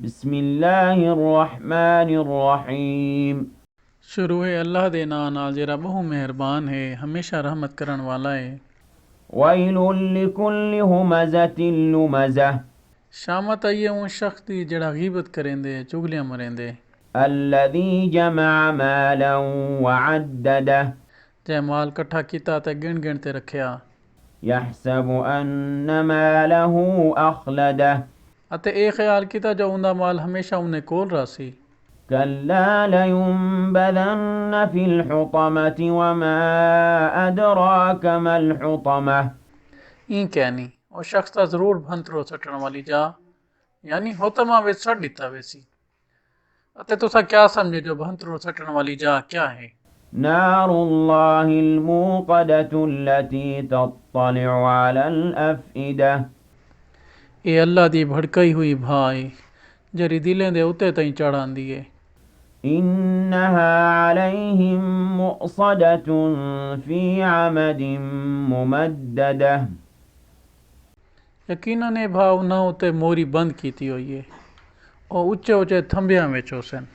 बिस्मिल्लाहिर्रहमानिर्रहीम। शुरू है अल्लाह दे नां नाल जेड़ा बहु मेहरबान है हमेशा रहमत करन वाला है। वैलुल लिकुल्लि हुमज़तिन लुमज़ह। शामत आई है उन शख्स दी जेड़ा गीबत करेंदे चुगलियां मरेंदे। अल्लज़ी जमअ मालन वअद्ददह। जै माल कट्ठा कीता ते गिण गिण ते रखिया। यहसबु अन्न मालहु अखलदह। अते ए ख्याल कीता जो उंदा माल हमेशा उन्हें कोल रासी। कल्ला लयुंबज़न्न फिल हुतमति वमा अदराक मल हुतमह। ई कहनी ओ शख्स ता जरूर भंतरो सटण वाली जा यानी होतमा विच सट दिता वेसी। अते तुसा क्या समझे जो भंतरो सटण वाली जा क्या है। नारुल्लाहिल मूक़दतुल्लती तत्तलिउ अलल अफ़इदह। ए अल्लाह दी भड़कई हुई भाई जरी दिलें दे उत्ते ताईं चढ़ांदी है। इन्नहा अलैहिम मुअ्सदतुन फी अमदिन मुमद्ददह। यकीनन ए भाव उन्हां उत्ते मोरी बंद कीती हुई है और ऊंचे ऊंचे थंबियां विच हुसन।